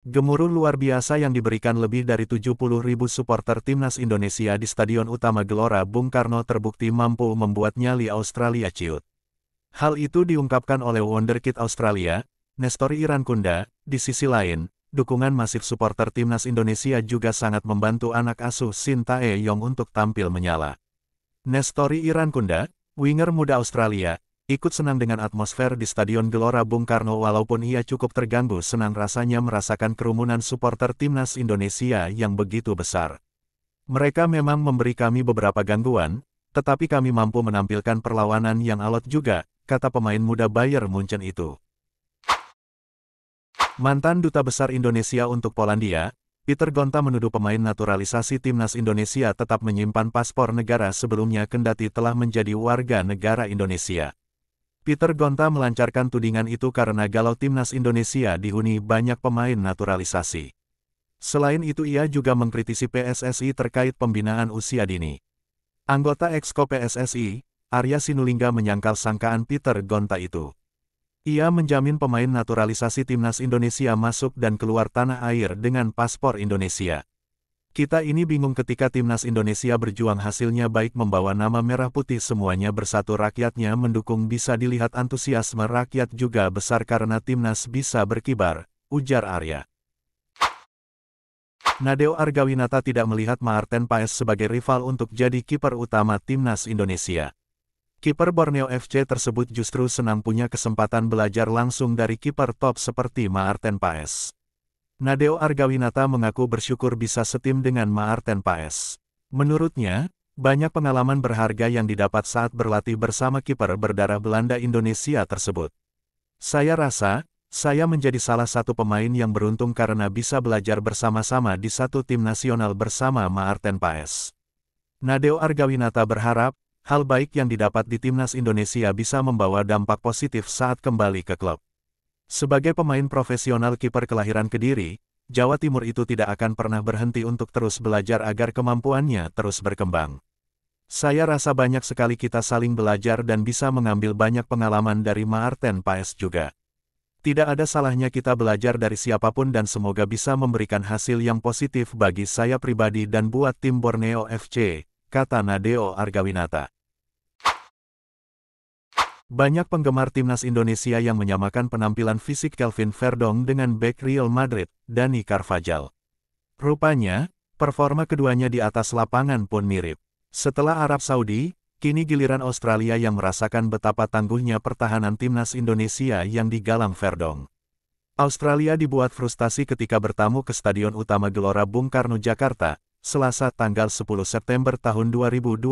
Gemuruh luar biasa yang diberikan lebih dari 70.000 supporter timnas Indonesia di Stadion Utama Gelora Bung Karno terbukti mampu membuat nyali Australia ciut. Hal itu diungkapkan oleh wonderkid Australia, Nestori Irankunda. Di sisi lain, dukungan masif supporter timnas Indonesia juga sangat membantu anak asuh Shin Tae-yong untuk tampil menyala. Nestori Irankunda, winger muda Australia, ikut senang dengan atmosfer di Stadion Gelora Bung Karno walaupun ia cukup terganggu senang rasanya merasakan kerumunan supporter timnas Indonesia yang begitu besar. Mereka memang memberi kami beberapa gangguan, tetapi kami mampu menampilkan perlawanan yang alot juga, kata pemain muda Bayern Munchen itu. Mantan Duta Besar Indonesia untuk Polandia, Peter Gonta menuduh pemain naturalisasi timnas Indonesia tetap menyimpan paspor negara sebelumnya kendati telah menjadi warga negara Indonesia. Peter Gonta melancarkan tudingan itu karena galau timnas Indonesia dihuni banyak pemain naturalisasi. Selain itu ia juga mengkritisi PSSI terkait pembinaan usia dini. Anggota Exco PSSI, Arya Sinulinga menyangkal sangkaan Peter Gonta itu. Ia menjamin pemain naturalisasi timnas Indonesia masuk dan keluar tanah air dengan paspor Indonesia. Kita ini bingung ketika timnas Indonesia berjuang hasilnya baik membawa nama merah putih semuanya bersatu rakyatnya mendukung bisa dilihat antusiasme rakyat juga besar karena timnas bisa berkibar, ujar Arya. Nadeo Argawinata tidak melihat Maarten Paes sebagai rival untuk jadi kiper utama timnas Indonesia. Kiper Borneo FC tersebut justru senang punya kesempatan belajar langsung dari kiper top seperti Maarten Paes. Nadeo Argawinata mengaku bersyukur bisa setim dengan Maarten Paes. Menurutnya, banyak pengalaman berharga yang didapat saat berlatih bersama kiper berdarah Belanda Indonesia tersebut. Saya rasa, saya menjadi salah satu pemain yang beruntung karena bisa belajar bersama-sama di satu tim nasional bersama Maarten Paes. Nadeo Argawinata berharap, hal baik yang didapat di timnas Indonesia bisa membawa dampak positif saat kembali ke klub. Sebagai pemain profesional kiper kelahiran Kediri, Jawa Timur itu tidak akan pernah berhenti untuk terus belajar agar kemampuannya terus berkembang. Saya rasa banyak sekali kita saling belajar dan bisa mengambil banyak pengalaman dari Maarten Paes juga. Tidak ada salahnya kita belajar dari siapapun dan semoga bisa memberikan hasil yang positif bagi saya pribadi dan buat tim Borneo FC, kata Nadeo Argawinata. Banyak penggemar timnas Indonesia yang menyamakan penampilan fisik Kelvin Verdong dengan bek Real Madrid, Dani Carvajal. Rupanya, performa keduanya di atas lapangan pun mirip. Setelah Arab Saudi, kini giliran Australia yang merasakan betapa tangguhnya pertahanan timnas Indonesia yang digalang Verdong. Australia dibuat frustasi ketika bertamu ke Stadion Utama Gelora Bung Karno, Jakarta, Selasa tanggal 10 September tahun 2024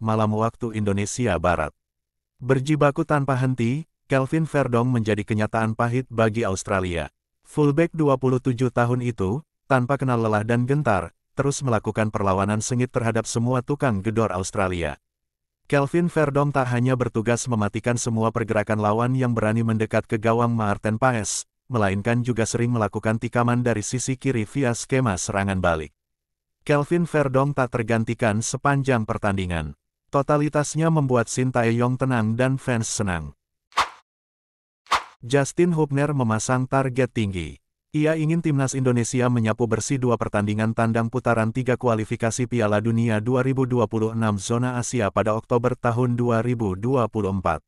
malam waktu Indonesia Barat. Berjibaku tanpa henti, Kelvin Verdong menjadi kenyataan pahit bagi Australia. Fullback 27 tahun itu, tanpa kenal lelah dan gentar, terus melakukan perlawanan sengit terhadap semua tukang gedor Australia. Kelvin Verdong tak hanya bertugas mematikan semua pergerakan lawan yang berani mendekat ke gawang Maarten Paes, melainkan juga sering melakukan tikaman dari sisi kiri via skema serangan balik. Kelvin Verdong tak tergantikan sepanjang pertandingan. Totalitasnya membuat Shin Tae-yong tenang dan fans senang. Justin Hubner memasang target tinggi. Ia ingin timnas Indonesia menyapu bersih 2 pertandingan tandang putaran 3 kualifikasi Piala Dunia 2026 zona Asia pada Oktober tahun 2024.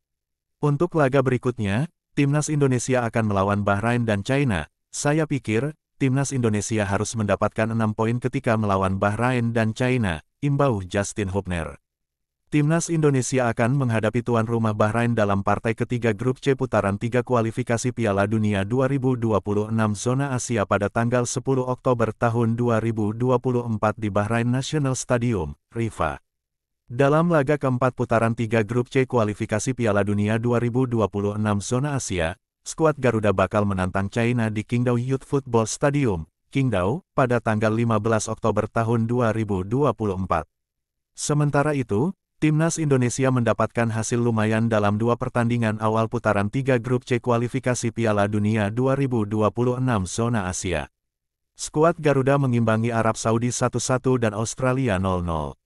Untuk laga berikutnya, timnas Indonesia akan melawan Bahrain dan China. Saya pikir, timnas Indonesia harus mendapatkan 6 poin ketika melawan Bahrain dan China, imbau Justin Hubner. Timnas Indonesia akan menghadapi tuan rumah Bahrain dalam partai ketiga grup C putaran 3 kualifikasi Piala Dunia 2026 zona Asia pada tanggal 10 Oktober tahun 2024 di Bahrain National Stadium, Rifa. Dalam laga keempat putaran 3 grup C kualifikasi Piala Dunia 2026 zona Asia, skuad Garuda bakal menantang China di Qingdao Youth Football Stadium, Qingdao, pada tanggal 15 Oktober tahun 2024. Sementara itu, timnas Indonesia mendapatkan hasil lumayan dalam 2 pertandingan awal putaran 3 grup C kualifikasi Piala Dunia 2026 zona Asia. Skuad Garuda mengimbangi Arab Saudi 1-1 dan Australia 0-0.